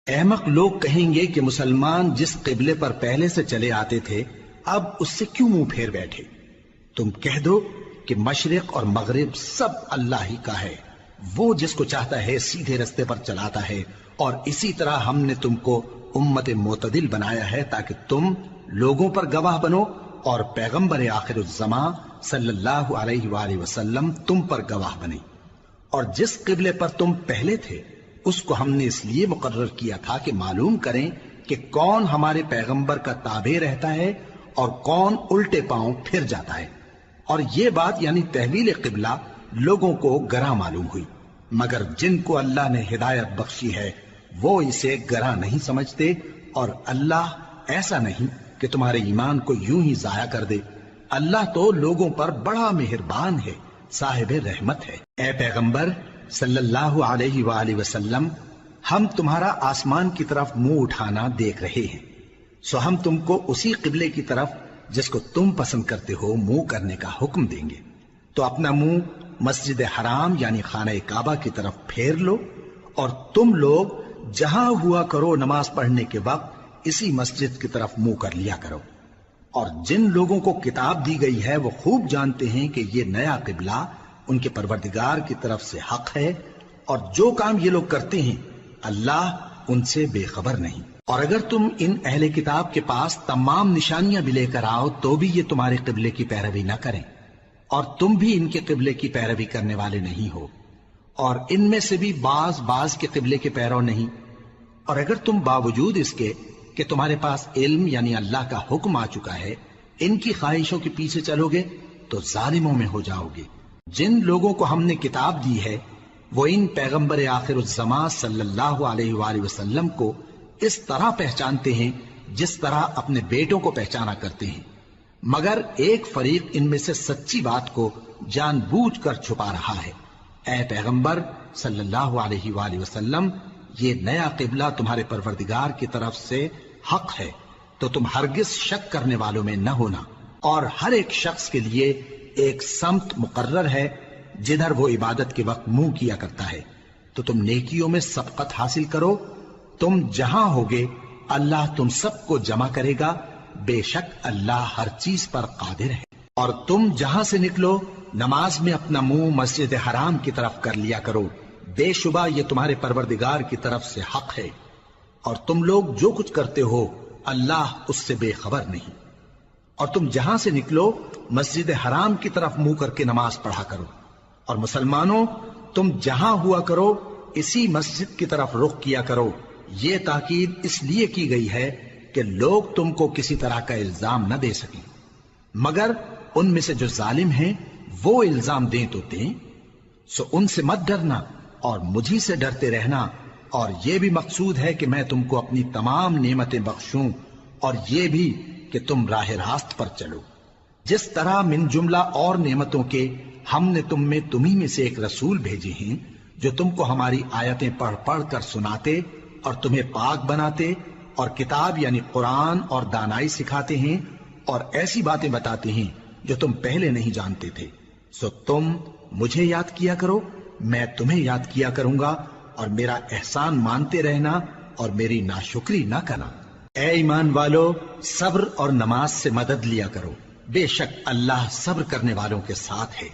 احمق لوگ کہیں گے کہ مسلمان جس قبلے پر پہلے سے چلے آتے تھے اب اس سے کیوں منہ پھیر بیٹھے؟ تم کہہ دو کہ مشرق اور مغرب سب اللہ ہی کا ہے، وہ جس کو چاہتا ہے سیدھے رستے پر چلاتا ہے، اور اسی طرح ہم نے تم کو امت معتدل بنایا ہے تاکہ تم لوگوں پر گواہ بنو اور پیغمبر آخر الزمان صلی اللہ علیہ وآلہ وسلم تم پر گواہ بنے۔ اور جس قبلے پر تم پہلے تھے اس کو ہم نے اس لیے مقرر کیا تھا کہ معلوم کریں کہ کون ہمارے پیغمبر کا تابع رہتا ہے اور کون الٹے پاؤں پھر جاتا ہے۔ اور یہ بات یعنی تحویل قبلہ لوگوں کو گراں معلوم ہوئی، مگر جن کو اللہ نے ہدایت بخشی ہے وہ اسے گراں نہیں سمجھتے، اور اللہ ایسا نہیں کہ تمہارے ایمان کو یوں ہی ضائع کر دے۔ اللہ تو لوگوں پر بڑا مہربان ہے، صاحب رحمت ہے۔ اے پیغمبر صلی اللہ علیہ وآلہ وسلم، ہم تمہارا آسمان کی طرف منہ اٹھانا دیکھ رہے ہیں، سو ہم تم کو اسی قبلے کی طرف جس کو تم پسند کرتے ہو منہ کرنے کا حکم دیں گے۔ تو اپنا منہ مسجد حرام یعنی خانہ کعبہ کی طرف پھیر لو، اور تم لوگ جہاں ہوا کرو نماز پڑھنے کے وقت اسی مسجد کی طرف منہ کر لیا کرو۔ اور جن لوگوں کو کتاب دی گئی ہے وہ خوب جانتے ہیں کہ یہ نیا قبلہ ان کے پروردگار کی طرف سے حق ہے، اور جو کام یہ لوگ کرتے ہیں اللہ ان سے بے خبر نہیں۔ اور اگر تم ان اہل کتاب کے پاس تمام نشانیاں بھی لے کر آؤ تو بھی یہ تمہارے قبلے کی پیروی نہ کریں، اور تم بھی ان کے قبلے کی پیروی کرنے والے نہیں ہو، اور ان میں سے بھی بعض کے قبلے کے پیرو نہیں۔ اور اگر تم باوجود اس کے کہ تمہارے پاس علم یعنی اللہ کا حکم آ چکا ہے ان کی خواہشوں کے پیچھے چلو گے تو ظالموں میں ہو جاؤ گے۔ جن لوگوں کو ہم نے کتاب دی ہے وہ ان پیغمبر آخر الزمان صلی اللہ علیہ وآلہ وسلم کو اس طرح پہچانتے ہیں جس طرح اپنے بیٹوں کو پہچانا کرتے ہیں، مگر ایک فریق ان میں سے سچی بات کو جان بوجھ کر چھپا رہا ہے۔ اے پیغمبر صلی اللہ علیہ وآلہ وسلم، یہ نیا قبلہ تمہارے پروردگار کی طرف سے حق ہے، تو تم ہرگز شک کرنے والوں میں نہ ہونا، اور ہر ایک شخص کے لیے ایک سمت مقرر ہے جدھر وہ عبادت کے وقت منہ کیا کرتا ہے، تو تم نیکیوں میں سبقت حاصل کرو۔ تم جہاں ہوگے اللہ تم سب کو جمع کرے گا، بے شک اللہ ہر چیز پر قادر ہے۔ اور تم جہاں سے نکلو نماز میں اپنا منہ مسجد حرام کی طرف کر لیا کرو، بے شبہ یہ تمہارے پروردگار کی طرف سے حق ہے، اور تم لوگ جو کچھ کرتے ہو اللہ اس سے بے خبر نہیں۔ اور تم جہاں سے نکلو مسجد حرام کی طرف منہ کر کے نماز پڑھا کرو، اور مسلمانوں تم جہاں ہوا کرو اسی مسجد کی طرف رخ کیا کرو۔ یہ تاکید اس لیے کی گئی ہے کہ لوگ تم کو کسی طرح کا الزام نہ دے سکیں، مگر ان میں سے جو ظالم ہیں وہ الزام دیں تو دیں، سو ان سے مت ڈرنا اور مجھی سے ڈرتے رہنا، اور یہ بھی مقصود ہے کہ میں تم کو اپنی تمام نعمتیں بخشوں، اور یہ بھی کہ تم راہ راست پر چلو۔ جس طرح من جملہ اور نعمتوں کے ہم نے تمہیں میں سے ایک رسول بھیجے ہیں جو تم کو ہماری آیتیں پڑھ پڑھ کر سناتے اور تمہیں پاک بناتے، اور کتاب یعنی قرآن اور دانائی سکھاتے ہیں، اور ایسی باتیں بتاتے ہیں جو تم پہلے نہیں جانتے تھے، سو تم مجھے یاد کیا کرو، میں تمہیں یاد کیا کروں گا، اور میرا احسان مانتے رہنا اور میری ناشکری نہ کرنا۔ اے ایمان والو، صبر اور نماز سے مدد لیا کرو، بے شک اللہ صبر کرنے والوں کے ساتھ ہے۔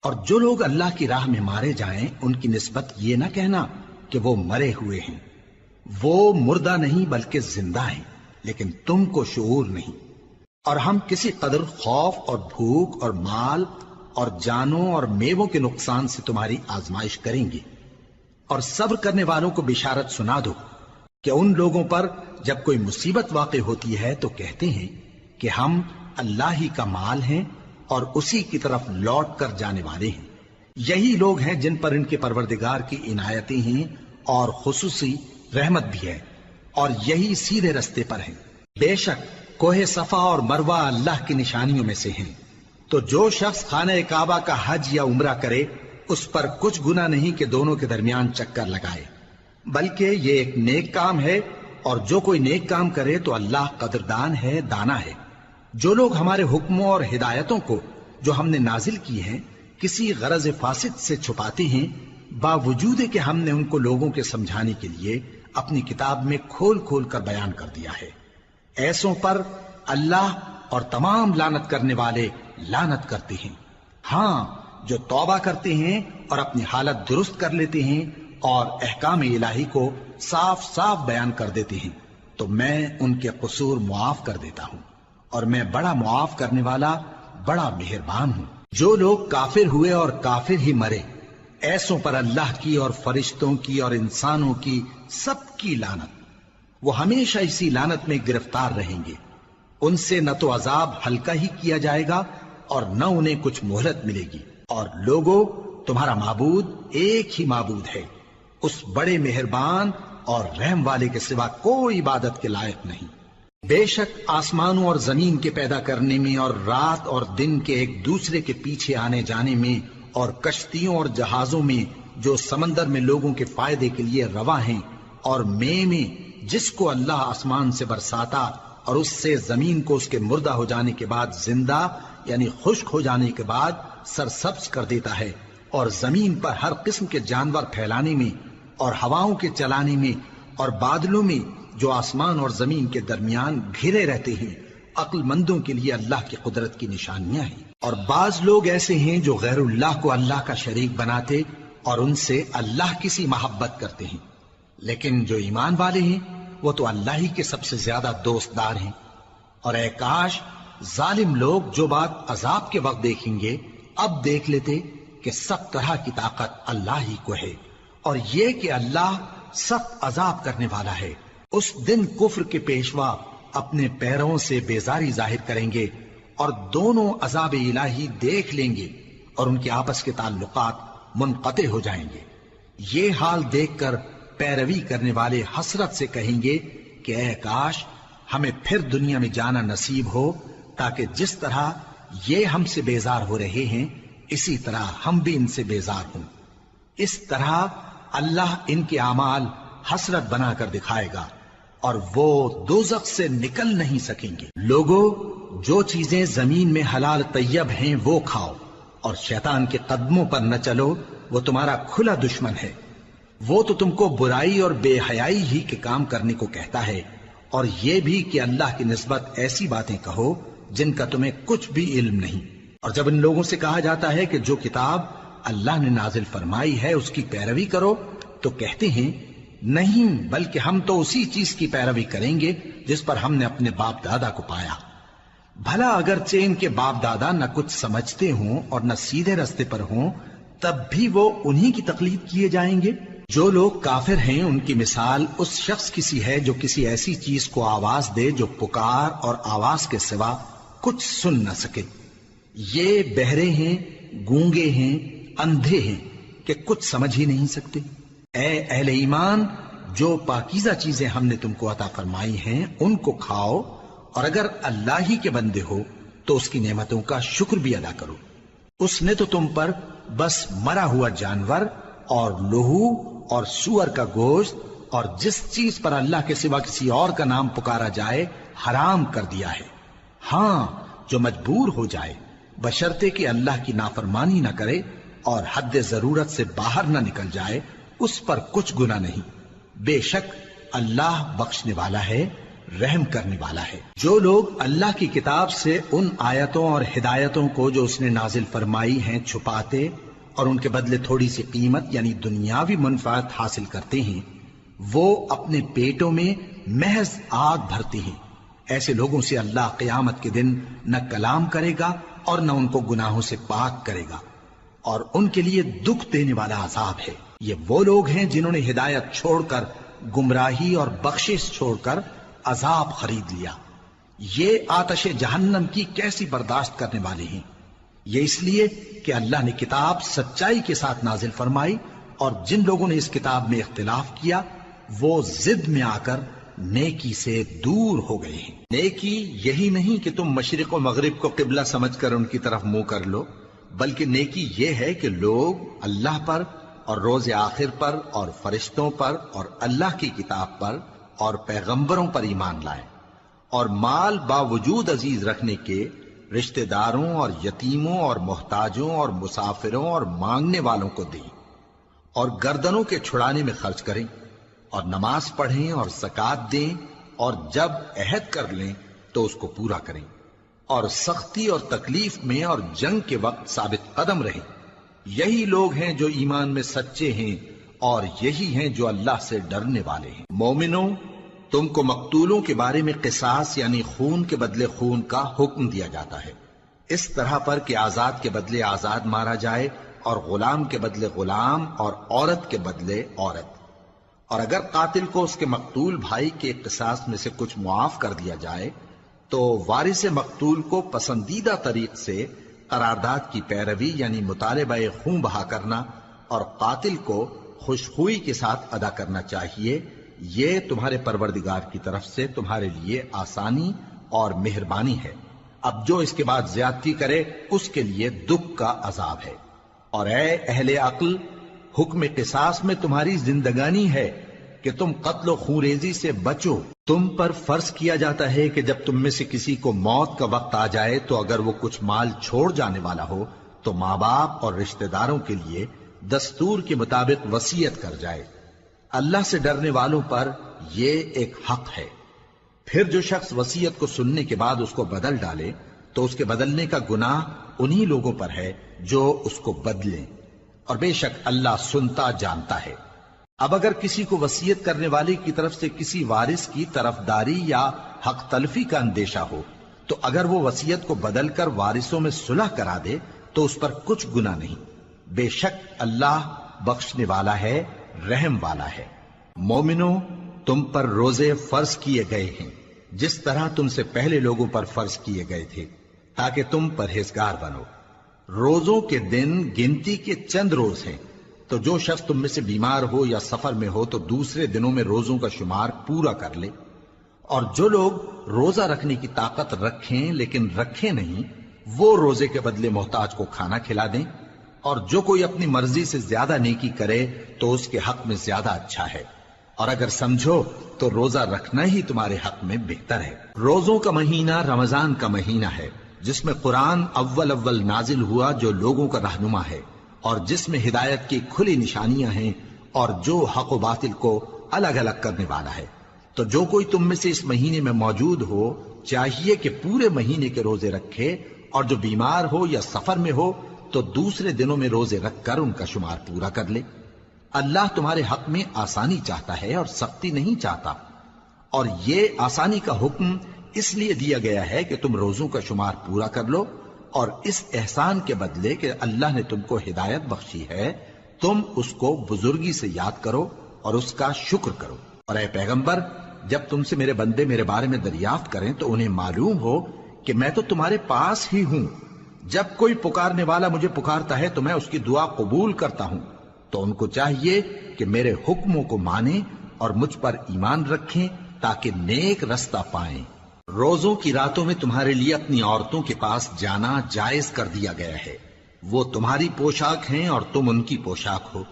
اور جو لوگ اللہ کی راہ میں مارے جائیں ان کی نسبت یہ نہ کہنا کہ وہ مرے ہوئے ہیں، وہ مردہ نہیں بلکہ زندہ ہیں، لیکن تم کو شعور نہیں۔ اور ہم کسی قدر خوف اور بھوک اور مال اور جانوں اور میووں کے نقصان سے تمہاری آزمائش کریں گے، اور صبر کرنے والوں کو بشارت سنا دو کہ ان لوگوں پر جب کوئی مصیبت واقع ہوتی ہے تو کہتے ہیں کہ ہم اللہ ہی کا مال ہیں اور اسی کی طرف لوٹ کر جانے والے ہیں۔ یہی لوگ ہیں جن پر ان کے پروردگار کی عنایتیں ہیں اور خصوصی رحمت بھی ہے، اور یہی سیدھے رستے پر ہیں۔ بے شک کوہ صفا اور مروہ اللہ کی نشانیوں میں سے ہیں، تو جو شخص خانہ کعبہ کا حج یا عمرہ کرے اس پر کچھ گناہ نہیں کہ دونوں کے درمیان چکر لگائے، بلکہ یہ ایک نیک کام ہے، اور جو کوئی نیک کام کرے تو اللہ قدردان ہے، دانا ہے۔ جو لوگ ہمارے حکموں اور ہدایتوں کو جو ہم نے نازل کی ہیں کسی غرض فاسد سے چھپاتے ہیں، باوجود کہ ہم نے ان کو لوگوں کے سمجھانے کے لیے اپنی کتاب میں کھول کھول کر بیان کر دیا ہے۔ ایسوں پر اللہ اور تمام لعنت کرنے والے لعنت کرتے ہیں۔ ہاں، جو توبہ کرتے ہیں اور اپنی حالت درست کر لیتے ہیں اور احکام الہی کو صاف صاف بیان کر دیتے ہیں تو میں ان کے قصور معاف کر دیتا ہوں، اور میں بڑا معاف کرنے والا بڑا مہربان ہوں۔ جو لوگ کافر ہوئے اور کافر ہی مرے، ایسوں پر اللہ کی اور فرشتوں کی اور انسانوں کی سب کی لعنت، وہ ہمیشہ اسی لعنت میں گرفتار رہیں گے۔ ان سے نہ تو عذاب ہلکا ہی کیا جائے گا اور نہ انہیں کچھ مہلت ملے گی۔ اور لوگوں، تمہارا معبود ایک ہی معبود ہے، اس بڑے مہربان اور رحم والے کے سوا کوئی عبادت کے لائق نہیں۔ بے شک آسمانوں اور زمین کے پیدا کرنے میں اور رات اور دن کے ایک دوسرے کے پیچھے آنے جانے میں اور کشتیوں اور جہازوں میں جو سمندر میں لوگوں کے فائدے کے لیے رواں ہیں، اور میں جس کو اللہ آسمان سے برساتا اور اس سے زمین کو اس کے مردہ ہو جانے کے بعد زندہ یعنی خشک ہو جانے کے بعد سرسبز کر دیتا ہے، اور زمین پر ہر قسم کے جانور پھیلانے میں اور ہواؤں کے چلانے میں اور بادلوں میں جو آسمان اور زمین کے درمیان گھرے رہتے ہیں، عقل مندوں کے لیے اللہ کی قدرت کی نشانیاں ہیں۔ اور بعض لوگ ایسے ہیں جو غیر اللہ کو اللہ کا شریک بناتے اور ان سے اللہ کی سی محبت کرتے ہیں، لیکن جو ایمان والے ہیں وہ تو اللہ ہی کے سب سے زیادہ دوست دار ہیں۔ اور اے کاش ظالم لوگ جو بات عذاب کے وقت دیکھیں گے اب دیکھ لیتے کہ سب طرح کی طاقت اللہ ہی کو ہے، اور یہ کہ اللہ سخت عذاب کرنے والا ہے۔ اس دن کفر کے پیشوا اپنے پیروں سے بیزاری ظاہر کریں گے اور دونوں عذاب الہی دیکھ لیں گے اور ان کے آپس کے تعلقات منقطع ہو جائیں گے۔ یہ حال دیکھ کر پیروی کرنے والے حسرت سے کہیں گے کہ اے کاش ہمیں پھر دنیا میں جانا نصیب ہو، تاکہ جس طرح یہ ہم سے بیزار ہو رہے ہیں اسی طرح ہم بھی ان سے بیزار ہوں۔ اس طرح اللہ ان کے اعمال حسرت بنا کر دکھائے گا اور وہ دوزخ سے نکل نہیں سکیں گے۔ لوگوں، جو چیزیں زمین میں حلال طیب ہیں وہ کھاؤ، اور شیطان کے قدموں پر نہ چلو، وہ تمہارا کھلا دشمن ہے۔ وہ تو تم کو برائی اور بے حیائی ہی کے کام کرنے کو کہتا ہے، اور یہ بھی کہ اللہ کی نسبت ایسی باتیں کہو جن کا تمہیں کچھ بھی علم نہیں۔ اور جب ان لوگوں سے کہا جاتا ہے کہ جو کتاب اللہ نے نازل فرمائی ہے اس کی پیروی کرو، تو کہتے ہیں نہیں، بلکہ ہم تو اسی چیز کی پیروی کریں گے جس پر ہم نے اپنے باپ دادا کو پایا۔ بھلا اگرچہ ان کے باپ دادا نہ کچھ سمجھتے ہوں اور نہ سیدھے رستے پر ہوں، تب بھی وہ انہی کی تقلید کیے جائیں گے۔ جو لوگ کافر ہیں ان کی مثال اس شخص کی سی ہے جو کسی ایسی چیز کو آواز دے جو پکار اور آواز کے سوا کچھ سن نہ سکے۔ یہ بہرے ہیں، گونگے ہیں، اندھے ہیں کہ کچھ سمجھ ہی نہیں سکتے۔ اے اہل ایمان، جو پاکیزہ چیزیں ہم نے تم کو عطا فرمائی ہیں ان کو کھاؤ، اور اگر اللہ ہی کے بندے ہو تو اس کی نعمتوں کا شکر بھی ادا کرو۔ اس نے تو تم پر بس مرا ہوا جانور اور لہو اور سور کا گوشت اور جس چیز پر اللہ کے سوا کسی اور کا نام پکارا جائے حرام کر دیا ہے۔ ہاں، جو مجبور ہو جائے بشرطے کہ اللہ کی نافرمانی نہ کرے اور حد ضرورت سے باہر نہ نکل جائے، اس پر کچھ گناہ نہیں۔ بے شک اللہ بخشنے والا ہے، رحم کرنے والا ہے۔ جو لوگ اللہ کی کتاب سے ان آیتوں اور ہدایتوں کو جو اس نے نازل فرمائی ہیں چھپاتے اور ان کے بدلے تھوڑی سی قیمت یعنی دنیاوی منفعت حاصل کرتے ہیں، وہ اپنے پیٹوں میں محض آگ بھرتے ہیں۔ ایسے لوگوں سے اللہ قیامت کے دن نہ کلام کرے گا اور نہ ان کو گناہوں سے پاک کرے گا، اور ان کے لیے دکھ دینے والا عذاب ہے۔ یہ وہ لوگ ہیں جنہوں نے ہدایت چھوڑ کر گمراہی اور بخشش چھوڑ کر عذاب خرید لیا۔ یہ آتش جہنم کی کیسی برداشت کرنے والے ہیں۔ یہ اس لیے کہ اللہ نے کتاب سچائی کے ساتھ نازل فرمائی، اور جن لوگوں نے اس کتاب میں اختلاف کیا وہ ضد میں آ کر نیکی سے دور ہو گئے ہیں۔ نیکی یہی نہیں کہ تم مشرق و مغرب کو قبلہ سمجھ کر ان کی طرف منہ کر لو، بلکہ نیکی یہ ہے کہ لوگ اللہ پر اور روز آخر پر اور فرشتوں پر اور اللہ کی کتاب پر اور پیغمبروں پر ایمان لائیں، اور مال باوجود عزیز رکھنے کے رشتہ داروں اور یتیموں اور محتاجوں اور مسافروں اور مانگنے والوں کو دیں، اور گردنوں کے چھڑانے میں خرچ کریں، اور نماز پڑھیں اور زکات دیں، اور جب عہد کر لیں تو اس کو پورا کریں، اور سختی اور تکلیف میں اور جنگ کے وقت ثابت قدم رہیں۔ یہی لوگ ہیں جو ایمان میں سچے ہیں، اور یہی ہیں جو اللہ سے ڈرنے والے ہیں۔ مومنوں، تم کو مقتولوں کے بارے میں قصاص یعنی خون کے بدلے خون کا حکم دیا جاتا ہے، اس طرح پر کہ آزاد کے بدلے آزاد مارا جائے، اور غلام کے بدلے غلام، اور عورت کے بدلے عورت۔ اور اگر قاتل کو اس کے مقتول بھائی کے قصاص میں سے کچھ معاف کر دیا جائے تو وارث مقتول کو پسندیدہ طریق سے قرارداد کی پیروی یعنی مطالبہ خون بہا کرنا اور قاتل کو خوشخوئی کے ساتھ ادا کرنا چاہیے۔ یہ تمہارے پروردگار کی طرف سے تمہارے لیے آسانی اور مہربانی ہے۔ اب جو اس کے بعد زیادتی کرے اس کے لیے دکھ کا عذاب ہے۔ اور اے اہل عقل، حکم قصاص میں تمہاری زندگانی ہے کہ تم قتل و خونریزی سے بچو۔ تم پر فرض کیا جاتا ہے کہ جب تم میں سے کسی کو موت کا وقت آ جائے تو اگر وہ کچھ مال چھوڑ جانے والا ہو تو ماں باپ اور رشتہ داروں کے لیے دستور کے مطابق وصیت کر جائے۔ اللہ سے ڈرنے والوں پر یہ ایک حق ہے۔ پھر جو شخص وصیت کو سننے کے بعد اس کو بدل ڈالے تو اس کے بدلنے کا گناہ انہی لوگوں پر ہے جو اس کو بدلیں، اور بے شک اللہ سنتا جانتا ہے۔ اب اگر کسی کو وصیت کرنے والے کی طرف سے کسی وارث کی طرفداری یا حق تلفی کا اندیشہ ہو تو اگر وہ وصیت کو بدل کر وارثوں میں صلح کرا دے تو اس پر کچھ گناہ نہیں، بے شک اللہ بخشنے والا ہے، رحم والا ہے۔ مومنوں، تم پر روزے فرض کیے گئے ہیں جس طرح تم سے پہلے لوگوں پر فرض کیے گئے تھے تاکہ تم پرہیزگار بنو۔ روزوں کے دن گنتی کے چند روز ہیں، تو جو شخص تم میں سے بیمار ہو یا سفر میں ہو تو دوسرے دنوں میں روزوں کا شمار پورا کر لے۔ اور جو لوگ روزہ رکھنے کی طاقت رکھیں لیکن رکھیں نہیں، وہ روزے کے بدلے محتاج کو کھانا کھلا دیں۔ اور جو کوئی اپنی مرضی سے زیادہ نیکی کرے تو اس کے حق میں زیادہ اچھا ہے، اور اگر سمجھو تو روزہ رکھنا ہی تمہارے حق میں بہتر ہے۔ روزوں کا مہینہ رمضان کا مہینہ ہے جس میں قرآن اول نازل ہوا، جو لوگوں کا رہنما ہے اور جس میں ہدایت کی کھلی نشانیاں ہیں، اور جو حق و باطل کو الگ الگ کرنے والا ہے۔ تو جو کوئی تم میں سے اس مہینے میں موجود ہو چاہیے کہ پورے مہینے کے روزے رکھے، اور جو بیمار ہو یا سفر میں ہو تو دوسرے دنوں میں روزے رکھ کر ان کا شمار پورا کر لے۔ اللہ تمہارے حق میں آسانی چاہتا ہے اور سختی نہیں چاہتا، اور یہ آسانی کا حکم اس لیے دیا گیا ہے کہ تم روزوں کا شمار پورا کر لو، اور اس احسان کے بدلے کہ اللہ نے تم کو ہدایت بخشی ہے تم اس کو بزرگی سے یاد کرو اور اس کا شکر کرو۔ اور اے پیغمبر، جب تم سے میرے بندے میرے بارے میں دریافت کریں تو انہیں معلوم ہو کہ میں تو تمہارے پاس ہی ہوں۔ جب کوئی پکارنے والا مجھے پکارتا ہے تو میں اس کی دعا قبول کرتا ہوں۔ تو ان کو چاہیے کہ میرے حکموں کو مانیں اور مجھ پر ایمان رکھیں تاکہ نیک رستہ پائیں۔ روزوں کی راتوں میں تمہارے لیے اپنی عورتوں کے پاس جانا جائز کر دیا گیا ہے، وہ تمہاری پوشاک ہیں اور تم ان کی پوشاک ہو۔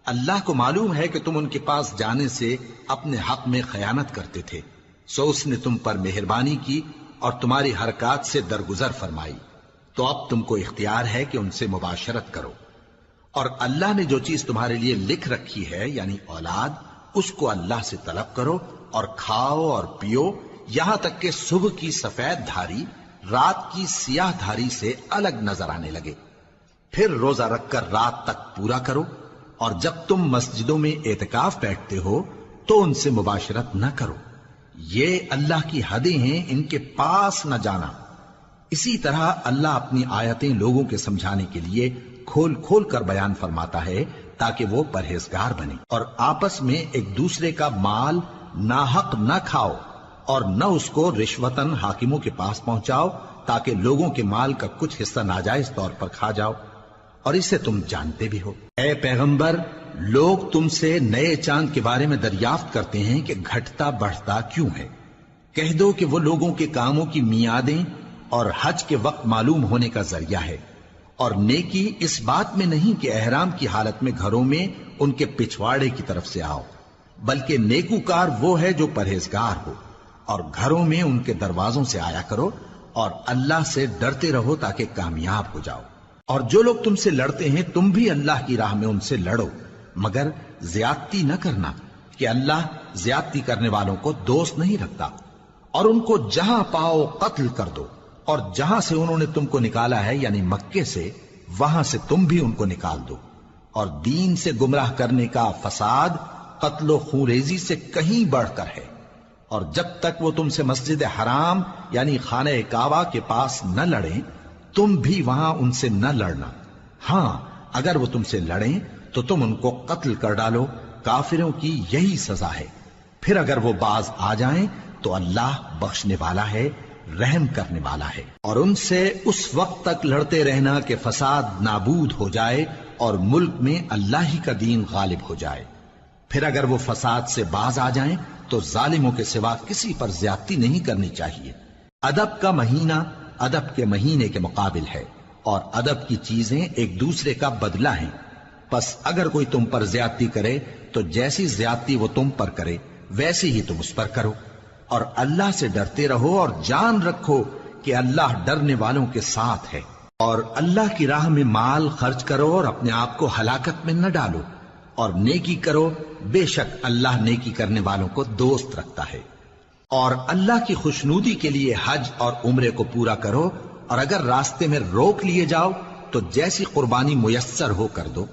اللہ کو معلوم ہے کہ تم ان کے پاس جانے سے اپنے حق میں خیانت کرتے تھے، سو اس نے تم پر مہربانی کی اور تمہاری حرکات سے درگزر فرمائی، تو اب تم کو اختیار ہے کہ ان سے مباشرت کرو۔ اور اللہ نے جو چیز تمہارے لیے لکھ رکھی ہے یعنی اولاد، اس کو اللہ سے طلب کرو اور کھاؤ اور پیو، یہاں تک کہ صبح کی سفید دھاری رات کی سیاہ دھاری سے الگ نظر آنے لگے، پھر روزہ رکھ کر رات تک پورا کرو۔ اور جب تم مسجدوں میں اعتکاف بیٹھتے ہو تو ان سے مباشرت نہ کرو، یہ اللہ کی حدیں ہیں، ان کے پاس نہ جانا۔ اسی طرح اللہ اپنی آیتیں لوگوں کے سمجھانے کے لیے کھول کھول کر بیان فرماتا ہے تاکہ وہ پرہیزگار بنے۔ اور آپس میں ایک دوسرے کا مال ناحق نہ کھاؤ اور نہ اس کو رشوتاً حاکموں کے پاس پہنچاؤ تاکہ لوگوں کے مال کا کچھ حصہ ناجائز طور پر کھا جاؤ، اور اسے تم جانتے بھی ہو۔ اے پیغمبر، لوگ تم سے نئے چاند کے بارے میں دریافت کرتے ہیں کہ گھٹتا بڑھتا کیوں ہے۔ کہہ دو کہ وہ لوگوں کے کاموں کی میعادیں اور حج کے وقت معلوم ہونے کا ذریعہ ہے، اور نیکی اس بات میں نہیں کہ احرام کی حالت میں گھروں میں ان کے پچھواڑے کی طرف سے آؤ، بلکہ نیکوکار وہ ہے جو پرہیزگار ہو، اور گھروں میں ان کے دروازوں سے آیا کرو اور اللہ سے ڈرتے رہو تاکہ کامیاب ہو جاؤ۔ اور جو لوگ تم سے لڑتے ہیں تم بھی اللہ کی راہ میں ان سے لڑو، مگر زیادتی نہ کرنا کہ اللہ زیادتی کرنے والوں کو دوست نہیں رکھتا، اور ان کو جہاں پاؤ قتل کر دو، اور جہاں سے انہوں نے تم کو نکالا ہے یعنی مکے سے، وہاں سے تم بھی ان کو نکال دو۔ اور دین سے گمراہ کرنے کا فساد قتل و خونریزی سے کہیں بڑھ کر ہے، اور جب تک وہ تم سے مسجد حرام یعنی خانہ کعبہ کے پاس نہ لڑیں، تم بھی وہاں ان سے نہ لڑنا۔ ہاں اگر وہ تم سے لڑیں تو تم ان کو قتل کر ڈالو، کافروں کی یہی سزا ہے۔ پھر اگر وہ باز آ جائیں تو اللہ بخشنے والا ہے، رحم کرنے والا ہے۔ اور ان سے اس وقت تک لڑتے رہنا کہ فساد نابود ہو جائے اور ملک میں اللہ ہی کا دین غالب ہو جائے۔ پھر اگر وہ فساد سے باز آ جائیں تو ظالموں کے سوا کسی پر زیادتی نہیں کرنی چاہیے۔ ادب کا مہینہ ادب کے مہینے کے مقابل ہے، اور ادب کی چیزیں ایک دوسرے کا بدلہ ہیں۔ پس اگر کوئی تم پر زیادتی کرے تو جیسی زیادتی وہ تم پر کرے ویسی ہی تم اس پر کرو، اور اللہ سے ڈرتے رہو اور جان رکھو کہ اللہ ڈرنے والوں کے ساتھ ہے۔ اور اللہ کی راہ میں مال خرچ کرو اور اپنے آپ کو ہلاکت میں نہ ڈالو، اور نیکی کرو، بے شک اللہ نیکی کرنے والوں کو دوست رکھتا ہے۔ اور اللہ کی خوشنودی کے لیے حج اور عمرے کو پورا کرو، اور اگر راستے میں روک لیے جاؤ تو جیسی قربانی میسر ہو کر دو،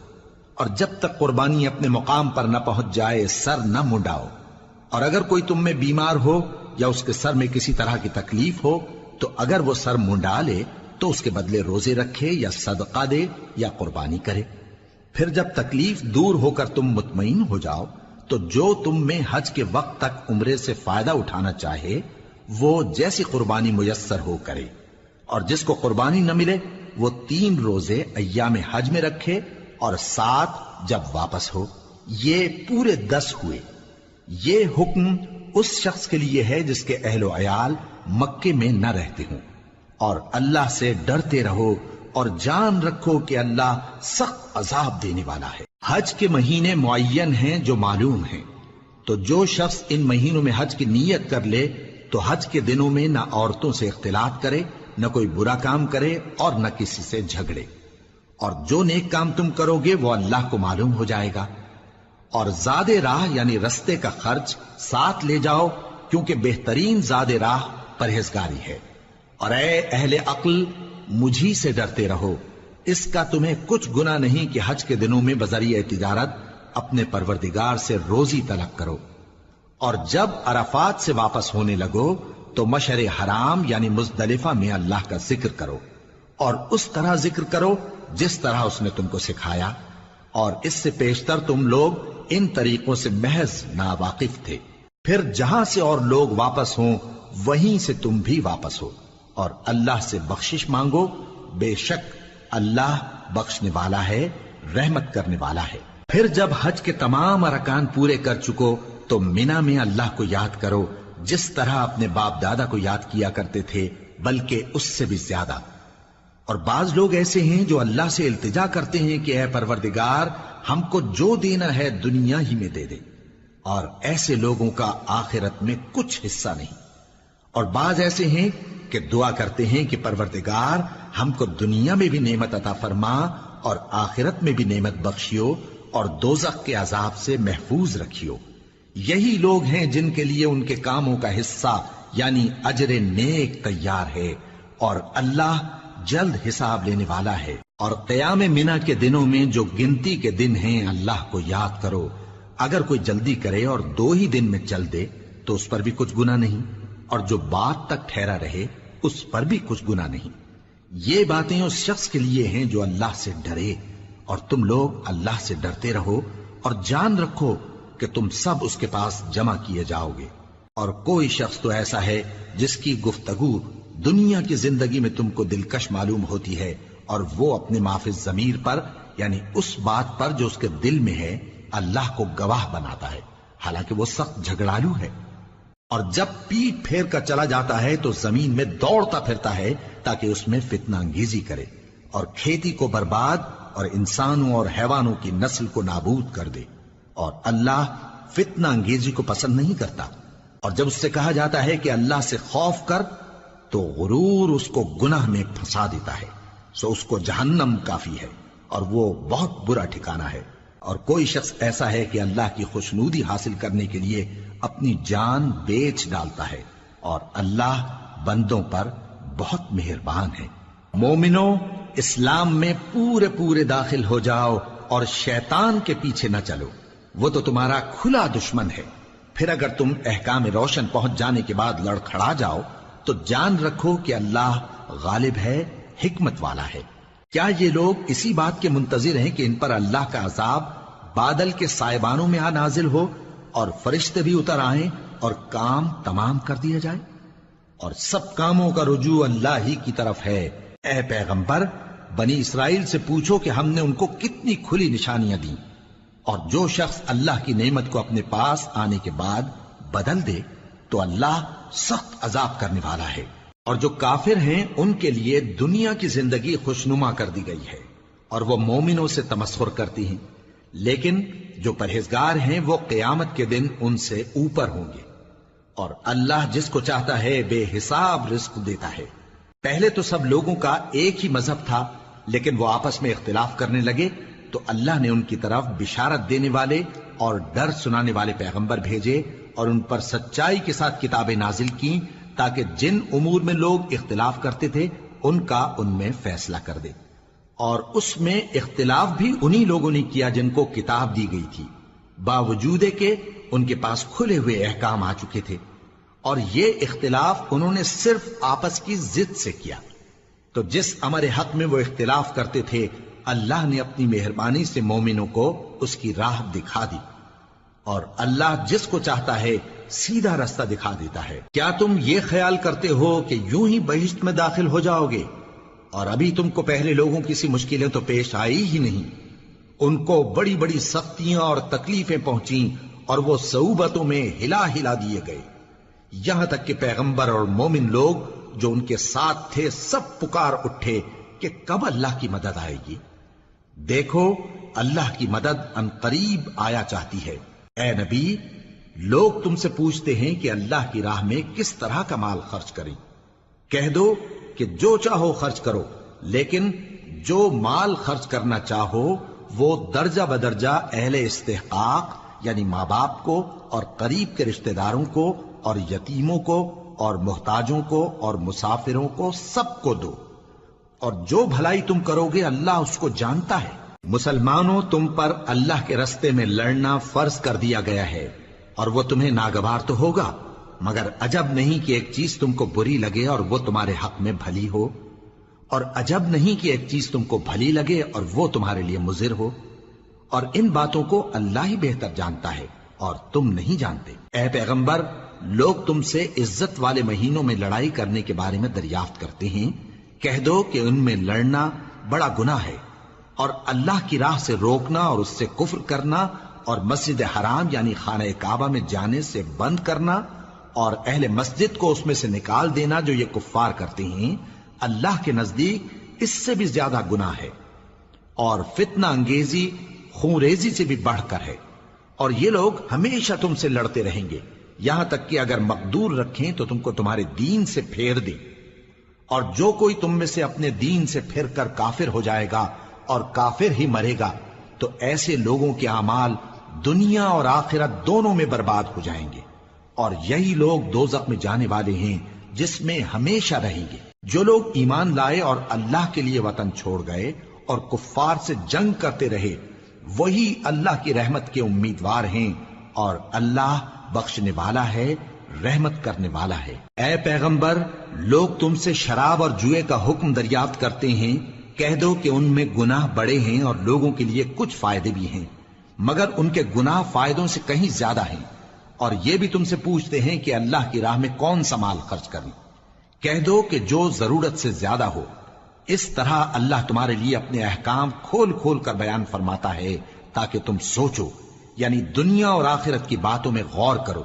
اور جب تک قربانی اپنے مقام پر نہ پہنچ جائے سر نہ منڈاؤ۔ اور اگر کوئی تم میں بیمار ہو یا اس کے سر میں کسی طرح کی تکلیف ہو تو اگر وہ سر منڈا لے تو اس کے بدلے روزے رکھے یا صدقہ دے یا قربانی کرے۔ پھر جب تکلیف دور ہو کر تم مطمئن ہو جاؤ تو جو تم میں حج کے وقت تک عمرے سے فائدہ اٹھانا چاہے وہ جیسی قربانی میسر ہو کرے، اور جس کو قربانی نہ ملے وہ 3 روزے ایام حج میں رکھے اور 7 جب واپس ہو، یہ پورے 10 ہوئے۔ یہ حکم اس شخص کے لیے ہے جس کے اہل و عیال مکے میں نہ رہتے ہوں۔ اور اللہ سے ڈرتے رہو اور جان رکھو کہ اللہ سخت عذاب دینے والا ہے۔ حج کے مہینے معین ہیں جو معلوم ہیں، تو جو شخص ان مہینوں میں حج کی نیت کر لے تو حج کے دنوں میں نہ عورتوں سے اختلاط کرے، نہ کوئی برا کام کرے اور نہ کسی سے جھگڑے۔ اور جو نیک کام تم کرو گے وہ اللہ کو معلوم ہو جائے گا۔ اور زاد راہ یعنی رستے کا خرچ ساتھ لے جاؤ، کیونکہ بہترین زاد راہ پرہیزگاری ہے۔ اور اے اہل عقل، مجھی سے ڈرتے رہو، اس کا تمہیں کچھ گناہ نہیں کہ حج کے دنوں میں بذریعہ تجارت اپنے پروردگار سے روزی طلب کرو۔ اور جب عرفات سے واپس ہونے لگو تو مشعر حرام یعنی مزدلفہ میں اللہ کا ذکر کرو، اور اس طرح ذکر کرو جس طرح اس نے تم کو سکھایا، اور اس سے پیشتر تم لوگ ان طریقوں سے محض ناواقف تھے۔ پھر جہاں سے اور لوگ واپس ہوں وہیں سے تم بھی واپس ہو، اور اللہ سے بخشش مانگو، بے شک اللہ بخشنے والا ہے، رحمت کرنے والا ہے۔ پھر جب حج کے تمام ارکان پورے کر چکو تو مینا میں اللہ کو یاد کرو جس طرح اپنے باپ دادا کو یاد کیا کرتے تھے، بلکہ اس سے بھی زیادہ۔ اور بعض لوگ ایسے ہیں جو اللہ سے التجا کرتے ہیں کہ اے پروردگار ہم کو جو دینا ہے دنیا ہی میں دے دے، اور ایسے لوگوں کا آخرت میں کچھ حصہ نہیں۔ اور بعض ایسے ہیں کہ دعا کرتے ہیں کہ پروردگار ہم کو دنیا میں بھی نعمت عطا فرما اور آخرت میں بھی نعمت بخشیو اور دوزخ کے عذاب سے محفوظ رکھیو۔ یہی لوگ ہیں جن کے لیے ان کے کاموں کا حصہ یعنی اجر نیک تیار ہے، اور اللہ جلد حساب لینے والا ہے۔ اور قیام منا کے دنوں میں جو گنتی کے دن ہیں اللہ کو یاد کرو۔ اگر کوئی جلدی کرے اور 2 ہی دن میں چل دے تو اس پر بھی کچھ گناہ نہیں، اور جو بات تک ٹھہرا رہے اس پر بھی کچھ گناہ نہیں۔ یہ باتیں اس شخص کے لیے ہیں جو اللہ سے ڈرے، اور تم لوگ اللہ سے ڈرتے رہو اور جان رکھو کہ تم سب اس کے پاس جمع کیے جاؤ گے۔ اور کوئی شخص تو ایسا ہے جس کی گفتگو دنیا کی زندگی میں تم کو دلکش معلوم ہوتی ہے، اور وہ اپنے معافی ضمیر پر یعنی اس بات پر جو اس کے دل میں ہے اللہ کو گواہ بناتا ہے، حالانکہ وہ سخت جھگڑالو ہے۔ اور جب پیٹ پھیر کر چلا جاتا ہے تو زمین میں دوڑتا پھرتا ہے تاکہ اس میں فتنہ انگیزی کرے اور کھیتی کو برباد اور انسانوں اور حیوانوں کی نسل کو نابود کر دے، اور اللہ فتنہ انگیزی کو پسند نہیں کرتا۔ اور جب اس سے کہا جاتا ہے کہ اللہ سے خوف کر تو غرور اس کو گناہ میں پھنسا دیتا ہے، سو اس کو جہنم کافی ہے اور وہ بہت برا ٹھکانہ ہے۔ اور کوئی شخص ایسا ہے کہ اللہ کی خوشنودی حاصل کرنے کے لیے اپنی جان بیچ ڈالتا ہے، اور اللہ بندوں پر بہت مہربان ہے۔ مومنو، اسلام میں پورے پورے داخل ہو جاؤ اور شیطان کے پیچھے نہ چلو، وہ تو تمہارا کھلا دشمن ہے۔ پھر اگر تم احکام روشن پہنچ جانے کے بعد لڑکھڑا جاؤ تو جان رکھو کہ اللہ غالب ہے، حکمت والا ہے۔ کیا یہ لوگ اسی بات کے منتظر ہیں کہ ان پر اللہ کا عذاب بادل کے سائبانوں میں آ نازل ہو اور فرشتے بھی اتر آئیں اور کام تمام کر دیا جائے؟ اور سب کاموں کا رجوع اللہ ہی کی طرف ہے۔ اے پیغمبر، بنی اسرائیل سے پوچھو کہ ہم نے ان کو کتنی کھلی نشانیاں دیں، اور جو شخص اللہ کی نعمت کو اپنے پاس آنے کے بعد بدل دے تو اللہ سخت عذاب کرنے والا ہے۔ اور جو کافر ہیں ان کے لیے دنیا کی زندگی خوشنما کر دی گئی ہے، اور وہ مومنوں سے تمسخر کرتی ہیں، لیکن جو پرہیزگار ہیں وہ قیامت کے دن ان سے اوپر ہوں گے۔ اور اللہ جس کو چاہتا ہے بے حساب رزق دیتا ہے۔ پہلے تو سب لوگوں کا ایک ہی مذہب تھا، لیکن وہ آپس میں اختلاف کرنے لگے تو اللہ نے ان کی طرف بشارت دینے والے اور ڈر سنانے والے پیغمبر بھیجے، اور ان پر سچائی کے ساتھ کتابیں نازل کی تاکہ جن امور میں لوگ اختلاف کرتے تھے ان کا ان میں فیصلہ کر دے۔ اور اس میں اختلاف بھی انہی لوگوں نے کیا جن کو کتاب دی گئی تھی، باوجود کہ ان کے پاس کھلے ہوئے احکام آ چکے تھے، اور یہ اختلاف انہوں نے صرف آپس کی ضد سے کیا۔ تو جس امر حق میں وہ اختلاف کرتے تھے اللہ نے اپنی مہربانی سے مومنوں کو اس کی راہ دکھا دی، اور اللہ جس کو چاہتا ہے سیدھا رستہ دکھا دیتا ہے۔ کیا تم یہ خیال کرتے ہو کہ یوں ہی بہشت میں داخل ہو جاؤ گے، اور ابھی تم کو پہلے لوگوں کی سی مشکلیں تو پیش آئی ہی نہیں؟ ان کو بڑی بڑی سختیاں اور تکلیفیں پہنچیں، اور وہ صعوبتوں میں ہلا ہلا دیے گئے، یہاں تک کہ پیغمبر اور مومن لوگ جو ان کے ساتھ تھے سب پکار اٹھے کہ کب اللہ کی مدد آئے گی۔ دیکھو اللہ کی مدد ان قریب آیا چاہتی ہے۔ اے نبی، لوگ تم سے پوچھتے ہیں کہ اللہ کی راہ میں کس طرح کا مال خرچ کریں۔ کہہ دو کہ جو چاہو خرچ کرو، لیکن جو مال خرچ کرنا چاہو وہ درجہ بدرجہ اہل استحقاق یعنی ماں باپ کو اور قریب کے رشتہ داروں کو اور یتیموں کو اور محتاجوں کو اور مسافروں کو سب کو دو، اور جو بھلائی تم کرو گے اللہ اس کو جانتا ہے۔ مسلمانوں، تم پر اللہ کے رستے میں لڑنا فرض کر دیا گیا ہے، اور وہ تمہیں ناگوار تو ہوگا، مگر عجب نہیں کہ ایک چیز تم کو بری لگے اور وہ تمہارے حق میں بھلی ہو، اور عجب نہیں کہ ایک چیز تم کو بھلی لگے اور وہ تمہارے لیے مضر ہو، اور ان باتوں کو اللہ ہی بہتر جانتا ہے اور تم نہیں جانتے۔ اے پیغمبر، لوگ تم سے عزت والے مہینوں میں لڑائی کرنے کے بارے میں دریافت کرتے ہیں، کہہ دو کہ ان میں لڑنا بڑا گناہ ہے، اور اللہ کی راہ سے روکنا اور اس سے کفر کرنا اور مسجد حرام یعنی خانہ کعبہ میں جانے سے بند کرنا اور اہل مسجد کو اس میں سے نکال دینا جو یہ کفار کرتے ہیں، اللہ کے نزدیک اس سے بھی زیادہ گناہ ہے، اور فتنہ انگیزی خونریزی سے بھی بڑھ کر ہے۔ اور یہ لوگ ہمیشہ تم سے لڑتے رہیں گے، یہاں تک کہ اگر مقدور رکھیں تو تم کو تمہارے دین سے پھیر دیں، اور جو کوئی تم میں سے اپنے دین سے پھر کر کافر ہو جائے گا اور کافر ہی مرے گا تو ایسے لوگوں کے اعمال دنیا اور آخرت دونوں میں برباد ہو جائیں گے، اور یہی لوگ دوزخ میں جانے والے ہیں جس میں ہمیشہ رہیں گے۔ جو لوگ ایمان لائے اور اللہ کے لیے وطن چھوڑ گئے اور کفار سے جنگ کرتے رہے وہی اللہ کی رحمت کے امیدوار ہیں، اور اللہ بخشنے والا ہے، رحمت کرنے والا ہے۔ اے پیغمبر، لوگ تم سے شراب اور جوئے کا حکم دریافت کرتے ہیں، کہہ دو کہ ان میں گناہ بڑے ہیں اور لوگوں کے لیے کچھ فائدے بھی ہیں، مگر ان کے گناہ فائدوں سے کہیں زیادہ ہیں۔ اور یہ بھی تم سے پوچھتے ہیں کہ اللہ کی راہ میں کون سا مال خرچ کریں، کہہ دو کہ جو ضرورت سے زیادہ ہو۔ اس طرح اللہ تمہارے لیے اپنے احکام کھول کھول کر بیان فرماتا ہے تاکہ تم سوچو، یعنی دنیا اور آخرت کی باتوں میں غور کرو۔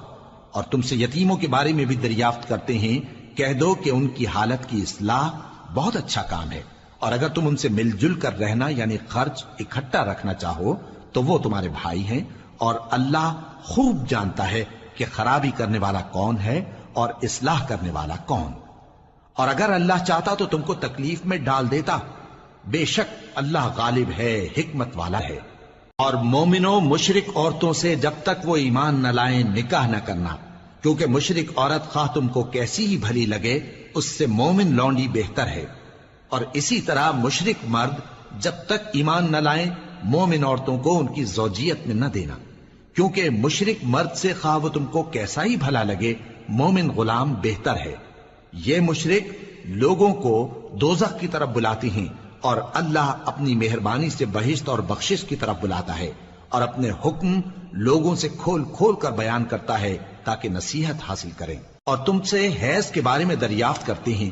اور تم سے یتیموں کے بارے میں بھی دریافت کرتے ہیں، کہہ دو کہ ان کی حالت کی اصلاح بہت اچھا کام ہے، اور اگر تم ان سے مل جل کر رہنا یعنی خرچ اکٹھا رکھنا چاہو تو وہ تمہارے بھائی ہیں، اور اللہ خوب جانتا ہے کہ خرابی کرنے والا کون ہے اور اصلاح کرنے والا کون۔ اور اگر اللہ چاہتا تو تم کو تکلیف میں ڈال دیتا، بے شک اللہ غالب ہے، حکمت والا ہے۔ اور مومنوں مشرک عورتوں سے جب تک وہ ایمان نہ لائیں نکاح نہ کرنا، کیونکہ مشرک عورت خواہ تم کو کیسی ہی بھلی لگے اس سے مومن لونڈی بہتر ہے، اور اسی طرح مشرک مرد جب تک ایمان نہ لائیں مومن عورتوں کو ان کی زوجیت میں نہ دینا، کیونکہ مشرک مرد سے خواہ وہ تم کو کیسا ہی بھلا لگے مومن غلام بہتر ہے۔ یہ مشرک لوگوں کو دوزخ کی طرف بلاتی ہیں، اور اللہ اپنی مہربانی سے بہشت اور بخشش کی طرف بلاتا ہے، اور اپنے حکم لوگوں سے کھول کھول کر بیان کرتا ہے تاکہ نصیحت حاصل کریں۔ اور تم سے حیض کے بارے میں دریافت کرتے ہیں،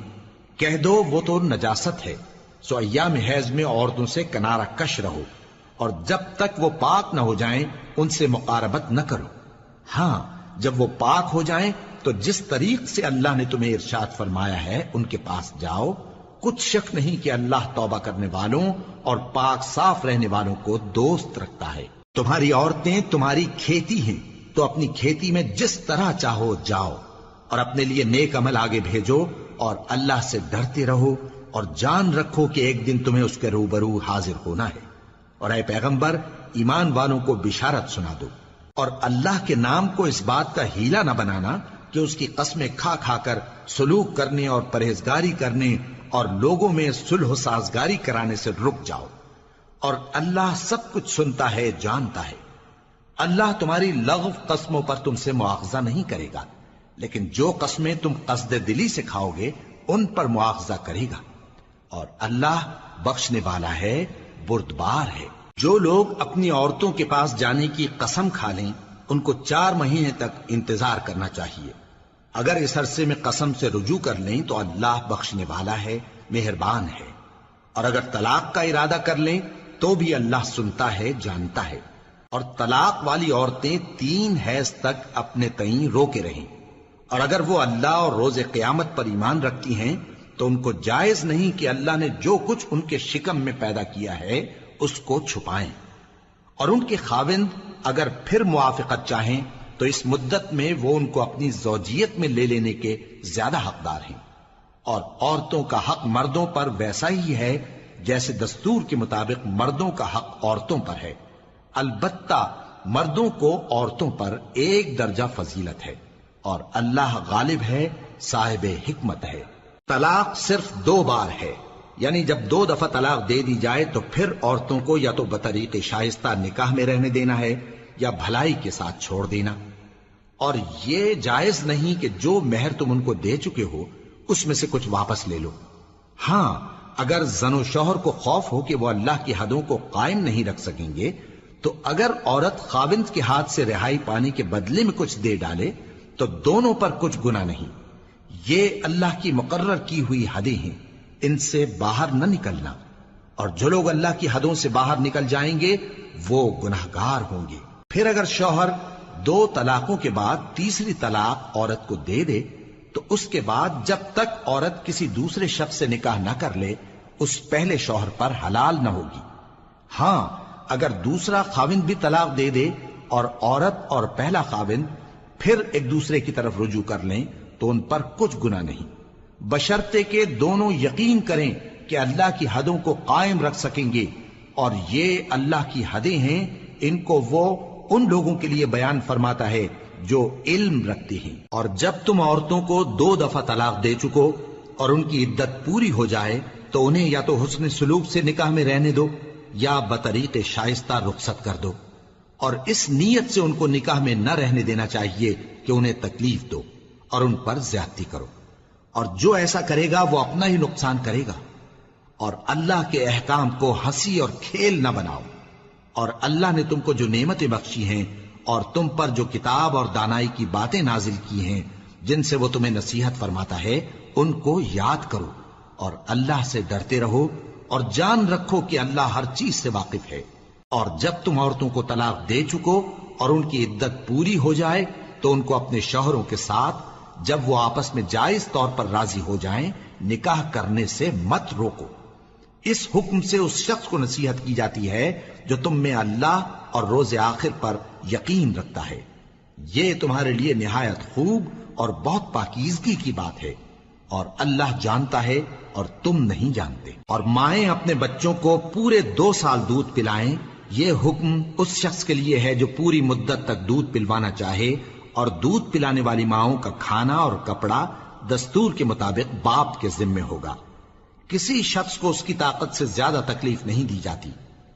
کہہ دو وہ تو نجاست ہے، سو ایام حیض میں عورتوں سے کنارہ کش رہو، اور جب تک وہ پاک نہ ہو جائیں ان سے مقاربت نہ کرو۔ ہاں جب وہ پاک ہو جائیں تو جس طریق سے اللہ نے تمہیں ارشاد فرمایا ہے ان کے پاس جاؤ، کچھ شک نہیں کہ اللہ توبہ کرنے والوں اور پاک صاف رہنے والوں کو دوست رکھتا ہے۔ تمہاری عورتیں تمہاری کھیتی ہیں، تو اپنی کھیتی میں جس طرح چاہو جاؤ، اور اپنے لیے نیک عمل آگے بھیجو، اور اللہ سے ڈرتے رہو، اور جان رکھو کہ ایک دن تمہیں اس کے روبرو حاضر ہونا ہے۔ اور اے پیغمبر ایمان والوں کو بشارت سنا دو، اور اللہ کے نام کو اس بات کا ہیلہ نہ بنانا کہ اس کی قسمیں کھا کھا کر سلوک کرنے اور پرہیزگاری کرنے اور لوگوں میں صلح و سازگاری کرانے سے رک جاؤ، اور اللہ سب کچھ سنتا ہے جانتا ہے۔ اللہ تمہاری لغو قسموں پر تم سے مواخذہ نہیں کرے گا، لیکن جو قسمیں تم قصد دلی سے کھاؤ گے ان پر مواخذہ کرے گا، اور اللہ بخشنے والا ہے بردبار ہے۔ جو لوگ اپنی عورتوں کے پاس جانے کی قسم کھا لیں ان کو 4 مہینے تک انتظار کرنا چاہیے۔ اگر اس عرصے میں قسم سے رجوع کر لیں تو اللہ بخشنے والا ہے، مہربان ہے، اور اگر طلاق کا ارادہ کر لیں تو بھی اللہ سنتا ہے جانتا ہے۔ اور طلاق والی عورتیں 3 حیض تک اپنے تئیں روکے رہیں، اور اگر وہ اللہ اور روز قیامت پر ایمان رکھتی ہیں تو ان کو جائز نہیں کہ اللہ نے جو کچھ ان کے شکم میں پیدا کیا ہے اس کو چھپائیں، اور ان کے خاوند اگر پھر موافقت چاہیں تو اس مدت میں وہ ان کو اپنی زوجیت میں لے لینے کے زیادہ حقدار ہیں۔ اور عورتوں کا حق مردوں پر ویسا ہی ہے جیسے دستور کے مطابق مردوں کا حق عورتوں پر ہے، البتہ مردوں کو عورتوں پر 1 درجہ فضیلت ہے، اور اللہ غالب ہے، صاحب حکمت ہے۔ طلاق صرف 2 بار ہے، یعنی جب 2 دفعہ طلاق دے دی جائے تو پھر عورتوں کو یا تو بطریق شائستہ نکاح میں رہنے دینا ہے یا بھلائی کے ساتھ چھوڑ دینا، اور یہ جائز نہیں کہ جو مہر تم ان کو دے چکے ہو اس میں سے کچھ واپس لے لو۔ ہاں اگر زن و شوہر کو خوف ہو کہ وہ اللہ کی حدوں کو قائم نہیں رکھ سکیں گے تو اگر عورت خاوند کے ہاتھ سے رہائی پانے کے بدلے میں کچھ دے ڈالے تو دونوں پر کچھ گناہ نہیں۔ یہ اللہ کی مقرر کی ہوئی حدیں ہیں، ان سے باہر نہ نکلنا، اور جو لوگ اللہ کی حدوں سے باہر نکل جائیں گے وہ گناہگار ہوں گے۔ پھر اگر شوہر 2 طلاقوں کے بعد تیسری طلاق عورت کو دے دے تو اس کے بعد جب تک عورت کسی دوسرے شخص سے نکاح نہ کر لے اس پہلے شوہر پر حلال نہ ہوگی۔ ہاں اگر دوسرا خاوند بھی طلاق دے دے اور عورت اور پہلا خاوند پھر ایک دوسرے کی طرف رجوع کر لیں تو ان پر کچھ گناہ نہیں، بشرطے کہ دونوں یقین کریں کہ اللہ کی حدوں کو قائم رکھ سکیں گے، اور یہ اللہ کی حدیں ہیں، ان کو وہ ان لوگوں کے لیے بیان فرماتا ہے جو علم رکھتے ہیں۔ اور جب تم عورتوں کو 2 دفعہ طلاق دے چکو اور ان کی عدت پوری ہو جائے تو انہیں یا تو حسن سلوک سے نکاح میں رہنے دو یا بطریق شائستہ رخصت کر دو، اور اس نیت سے ان کو نکاح میں نہ رہنے دینا چاہیے کہ انہیں تکلیف دو اور ان پر زیادتی کرو، اور جو ایسا کرے گا وہ اپنا ہی نقصان کرے گا۔ اور اللہ کے احکام کو ہنسی اور کھیل نہ بناؤ، اور اللہ نے تم کو جو نعمتیں بخشی ہیں اور تم پر جو کتاب اور دانائی کی باتیں نازل کی ہیں جن سے وہ تمہیں نصیحت فرماتا ہے ان کو یاد کرو، اور اللہ سے ڈرتے رہو، اور جان رکھو کہ اللہ ہر چیز سے واقف ہے۔ اور جب تم عورتوں کو طلاق دے چکو اور ان کی عدت پوری ہو جائے تو ان کو اپنے شوہروں کے ساتھ جب وہ آپس میں جائز طور پر راضی ہو جائیں نکاح کرنے سے مت روکو۔ اس حکم سے اس شخص کو نصیحت کی جاتی ہے جو تم میں اللہ اور روز آخر پر یقین رکھتا ہے، یہ تمہارے لیے نہایت خوب اور بہت پاکیزگی کی بات ہے، اور اللہ جانتا ہے اور تم نہیں جانتے۔ اور مائیں اپنے بچوں کو پورے 2 سال دودھ پلائیں یہ حکم اس شخص کے لیے ہے جو پوری مدت تک دودھ پلوانا چاہے، اور دودھ پلانے والی ماؤں کا کھانا اور کپڑا دستور کے مطابق باپ کے ذمے ہوگا۔ کسی شخص کو اس کی طاقت سے زیادہ تکلیف نہیں دی جاتی،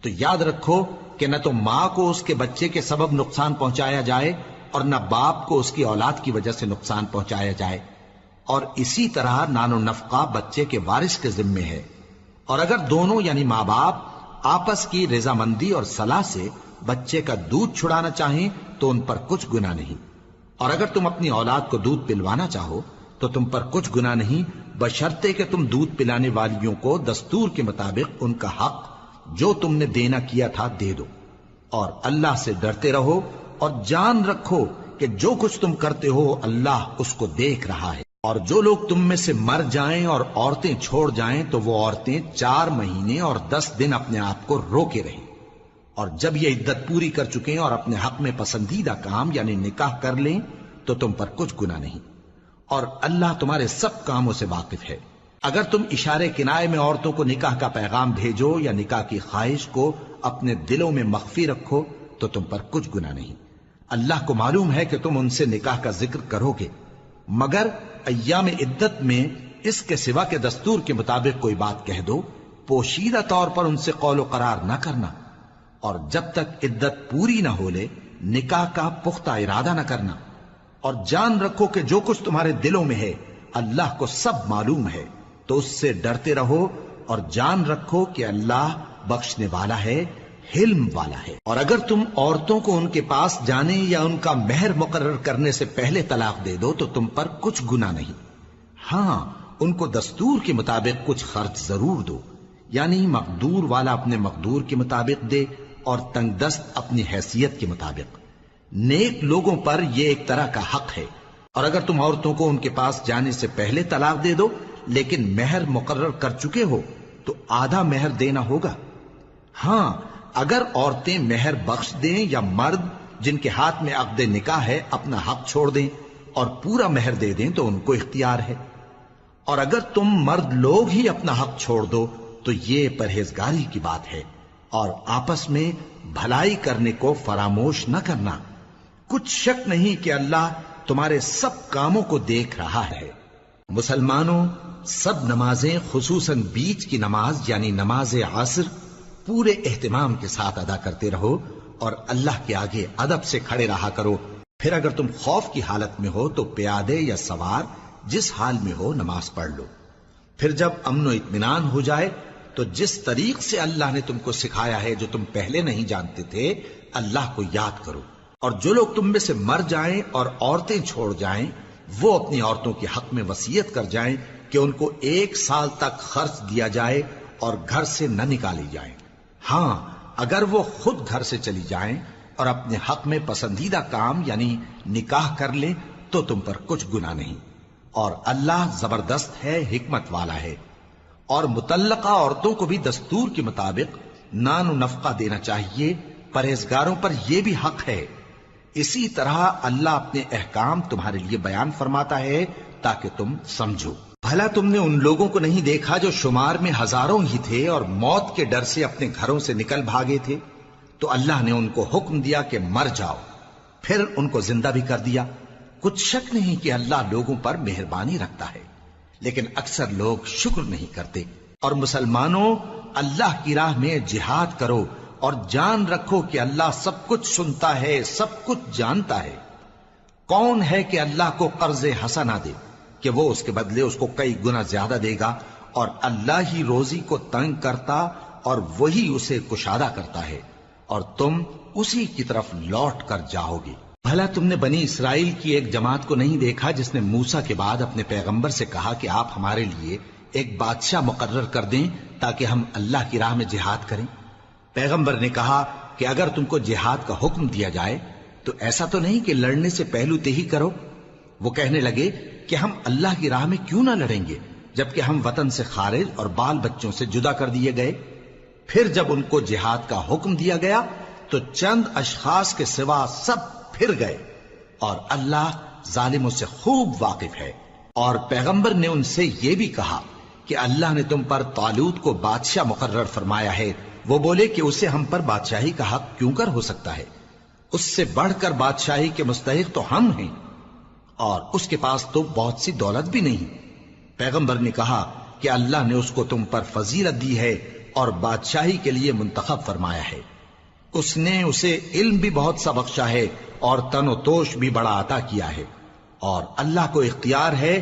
تو یاد رکھو کہ نہ تو ماں کو اس کے بچے کے سبب نقصان پہنچایا جائے اور نہ باپ کو اس کی اولاد کی وجہ سے نقصان پہنچایا جائے، اور اسی طرح نان و نفقہ بچے کے وارث کے ذمے ہے۔ اور اگر دونوں یعنی ماں باپ آپس کی رضامندی اور صلاح سے بچے کا دودھ چھڑانا چاہیں تو ان پر کچھ گناہ نہیں، اور اگر تم اپنی اولاد کو دودھ پلوانا چاہو تو تم پر کچھ گناہ نہیں، بشرطے کہ تم دودھ پلانے والیوں کو دستور کے مطابق ان کا حق جو تم نے دینا کیا تھا دے دو، اور اللہ سے ڈرتے رہو اور جان رکھو کہ جو کچھ تم کرتے ہو اللہ اس کو دیکھ رہا ہے۔ اور جو لوگ تم میں سے مر جائیں اور عورتیں چھوڑ جائیں تو وہ عورتیں 4 مہینے اور 10 دن اپنے آپ کو روکے رہیں، اور جب یہ عدت پوری کر چکیں اور اپنے حق میں پسندیدہ کام یعنی نکاح کر لیں تو تم پر کچھ گناہ نہیں، اور اللہ تمہارے سب کاموں سے واقف ہے۔ اگر تم اشارے کنائے میں عورتوں کو نکاح کا پیغام بھیجو یا نکاح کی خواہش کو اپنے دلوں میں مخفی رکھو تو تم پر کچھ گناہ نہیں۔ اللہ کو معلوم ہے کہ تم ان سے نکاح کا ذکر کرو گے، مگر ایام عدت میں اس کے سوا کے دستور کے مطابق کوئی بات کہہ دو، پوشیدہ طور پر ان سے قول و قرار نہ کرنا، اور جب تک عدت پوری نہ ہو لے نکاح کا پختہ ارادہ نہ کرنا، اور جان رکھو کہ جو کچھ تمہارے دلوں میں ہے اللہ کو سب معلوم ہے، تو اس سے ڈرتے رہو اور جان رکھو کہ اللہ بخشنے والا ہے، حلم والا ہے۔ اور اگر تم عورتوں کو ان کے پاس جانے یا ان کا مہر مقرر کرنے سے پہلے طلاق دے دو تو تم پر کچھ گناہ نہیں، ہاں ان کو دستور کے مطابق کچھ خرچ ضرور دو، یعنی مقدور والا اپنے مقدور کے مطابق دے اور تنگ دست اپنی حیثیت کے مطابق۔ نیک لوگوں پر یہ ایک طرح کا حق ہے۔ اور اگر تم عورتوں کو ان کے پاس جانے سے پہلے طلاق دے دو لیکن مہر مقرر کر چکے ہو تو آدھا مہر دینا ہوگا۔ ہاں اگر عورتیں مہر بخش دیں یا مرد جن کے ہاتھ میں عقد نکاح ہے اپنا حق چھوڑ دیں اور پورا مہر دے دیں تو ان کو اختیار ہے۔ اور اگر تم مرد لوگ ہی اپنا حق چھوڑ دو تو یہ پرہیزگاری کی بات ہے، اور آپس میں بھلائی کرنے کو فراموش نہ کرنا۔ کچھ شک نہیں کہ اللہ تمہارے سب کاموں کو دیکھ رہا ہے۔ مسلمانوں، سب نمازیں خصوصاً بیچ کی نماز یعنی نماز عصر پورے اہتمام کے ساتھ ادا کرتے رہو اور اللہ کے آگے ادب سے کھڑے رہا کرو۔ پھر اگر تم خوف کی حالت میں ہو تو پیادے یا سوار جس حال میں ہو نماز پڑھ لو۔ پھر جب امن و اطمینان ہو جائے تو جس طریق سے اللہ نے تم کو سکھایا ہے جو تم پہلے نہیں جانتے تھے اللہ کو یاد کرو۔ اور جو لوگ تم میں سے مر جائیں اور عورتیں چھوڑ جائیں وہ اپنی عورتوں کے حق میں وصیت کر جائیں کہ ان کو 1 سال تک خرچ دیا جائے اور گھر سے نہ نکالی جائیں۔ ہاں اگر وہ خود گھر سے چلی جائیں اور اپنے حق میں پسندیدہ کام یعنی نکاح کر لیں تو تم پر کچھ گناہ نہیں، اور اللہ زبردست ہے، حکمت والا ہے۔ اور مطلقہ عورتوں کو بھی دستور کے مطابق نان و نفقہ دینا چاہیے، پرہیزگاروں پر یہ بھی حق ہے۔ اسی طرح اللہ اپنے احکام تمہارے لیے بیان فرماتا ہے تاکہ تم سمجھو۔ بھلا تم نے ان لوگوں کو نہیں دیکھا جو شمار میں ہزاروں ہی تھے اور موت کے ڈر سے اپنے گھروں سے نکل بھاگے تھے؟ تو اللہ نے ان کو حکم دیا کہ مر جاؤ، پھر ان کو زندہ بھی کر دیا۔ کچھ شک نہیں کہ اللہ لوگوں پر مہربانی رکھتا ہے، لیکن اکثر لوگ شکر نہیں کرتے۔ اور مسلمانوں، اللہ کی راہ میں جہاد کرو اور جان رکھو کہ اللہ سب کچھ سنتا ہے، سب کچھ جانتا ہے۔ کون ہے کہ اللہ کو قرض حسنہ دے کہ وہ اس کے بدلے اس کو کئی گنا زیادہ دے گا؟ اور اللہ ہی روزی کو تنگ کرتا اور وہی اسے کشادہ کرتا ہے، اور تم اسی کی طرف لوٹ کر جاؤ گے۔ بھلا تم نے بنی اسرائیل کی ایک جماعت کو نہیں دیکھا جس نے موسیٰ کے بعد اپنے پیغمبر سے کہا کہ آپ ہمارے لیے ایک بادشاہ مقرر کر دیں تاکہ ہم اللہ کی راہ میں جہاد کریں؟ پیغمبر نے کہا کہ اگر تم کو جہاد کا حکم دیا جائے تو ایسا تو نہیں کہ لڑنے سے پہلو تہی کرو۔ وہ کہنے لگے کہ ہم اللہ کی راہ میں کیوں نہ لڑیں گے جبکہ ہم وطن سے خارج اور بال بچوں سے جدا کر دیے گئے۔ پھر جب ان کو جہاد کا حکم دیا گیا تو چند اشخاص کے سوا سب پھر گئے، اور اللہ ظالموں سے خوب واقف ہے۔ اور پیغمبر نے ان سے یہ بھی کہا کہ اللہ نے تم پر طالوت کو بادشاہ مقرر فرمایا ہے، وہ بولے کہ اسے ہم پر بادشاہی کا حق کیوں کر ہو سکتا ہے؟ اس سے بڑھ کر بادشاہی کے مستحق تو ہم ہیں، اور اس کے پاس تو بہت سی دولت بھی نہیں۔ پیغمبر نے کہا کہ اللہ نے اس کو تم پر فضیلت دی ہے اور بادشاہی کے لیے منتخب فرمایا ہے۔ اس نے اسے علم بھی بہت سا بخشا ہے اور تن و توش بھی بڑا عطا کیا ہے، اور اللہ کو اختیار ہے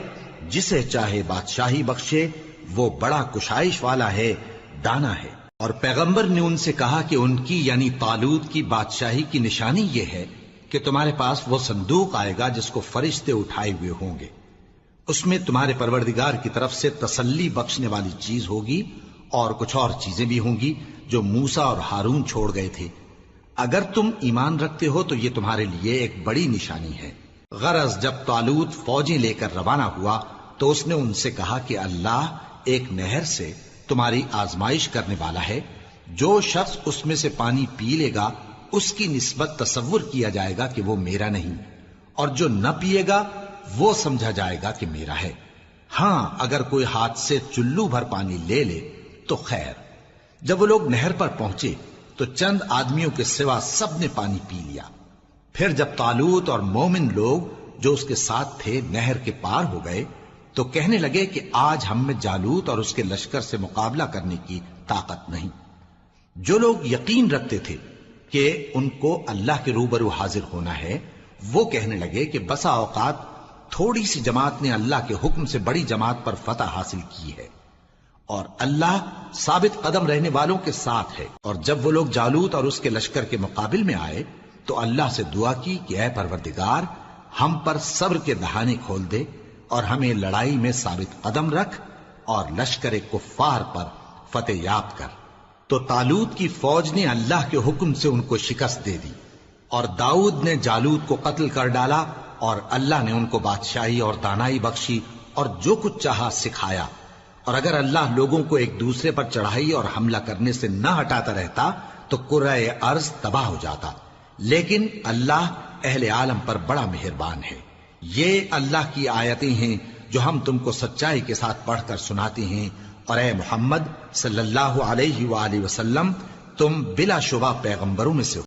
جسے چاہے بادشاہی بخشے، وہ بڑا کشائش والا ہے، دانا ہے۔ اور پیغمبر نے ان سے کہا کہ ان کی یعنی طالوت کی بادشاہی کی نشانی یہ ہے کہ تمہارے پاس وہ صندوق آئے گا جس کو فرشتے اٹھائے ہوئے ہوں گے، اس میں تمہارے پروردگار کی طرف سے تسلی بخشنے والی چیز ہوگی اور کچھ اور چیزیں بھی ہوں گی جو موسیٰ اور ہارون چھوڑ گئے تھے۔ اگر تم ایمان رکھتے ہو تو یہ تمہارے لیے ایک بڑی نشانی ہے۔ غرض جب طالوت فوجیں لے کر روانہ ہوا تو اس نے ان سے کہا کہ اللہ ایک نہر سے تمہاری آزمائش کرنے والا ہے، جو شخص اس میں سے پانی پی لے گا اس کی نسبت تصور کیا جائے گا کہ وہ میرا نہیں، اور جو نہ پیے گا وہ سمجھا جائے گا کہ میرا ہے۔ ہاں اگر کوئی ہاتھ سے چلو بھر پانی لے لے تو خیر۔ جب وہ لوگ نہر پر پہنچے تو چند آدمیوں کے سوا سب نے پانی پی لیا۔ پھر جب طالوت اور مومن لوگ جو اس کے ساتھ تھے نہر کے پار ہو گئے تو کہنے لگے کہ آج ہم میں جالوت اور اس کے لشکر سے مقابلہ کرنے کی طاقت نہیں۔ جو لوگ یقین رکھتے تھے کہ ان کو اللہ کے روبرو حاضر ہونا ہے، وہ کہنے لگے کہ بسا اوقات تھوڑی سی جماعت نے اللہ کے حکم سے بڑی جماعت پر فتح حاصل کی ہے، اور اللہ ثابت قدم رہنے والوں کے ساتھ ہے۔ اور جب وہ لوگ جالوت اور اس کے لشکر کے مقابل میں آئے تو اللہ سے دعا کی کہ اے پروردگار، ہم پر صبر کے دہانے کھول دے اور ہمیں لڑائی میں ثابت قدم رکھ اور لشکر کفار پر فتح یاب کر۔ تو طالوت کی فوج نے اللہ کے حکم سے ان کو شکست دے دی، اور داؤد نے جالوت کو قتل کر ڈالا، اور اللہ نے ان کو بادشاہی اور دانائی بخشی اور جو کچھ چاہا سکھایا۔ اور اگر اللہ لوگوں کو ایک دوسرے پر چڑھائی اور حملہ کرنے سے نہ ہٹاتا رہتا تو کرۂ ارض تباہ ہو جاتا، لیکن اللہ اہل عالم پر بڑا مہربان ہے۔ یہ اللہ کی آیتیں ہیں جو ہم تم کو سچائی کے ساتھ پڑھ کر سناتے ہیں، اور اے محمد صلی اللہ علیہ وآلہ وسلم تم بلا شبہ پیغمبروں میں سے ہو۔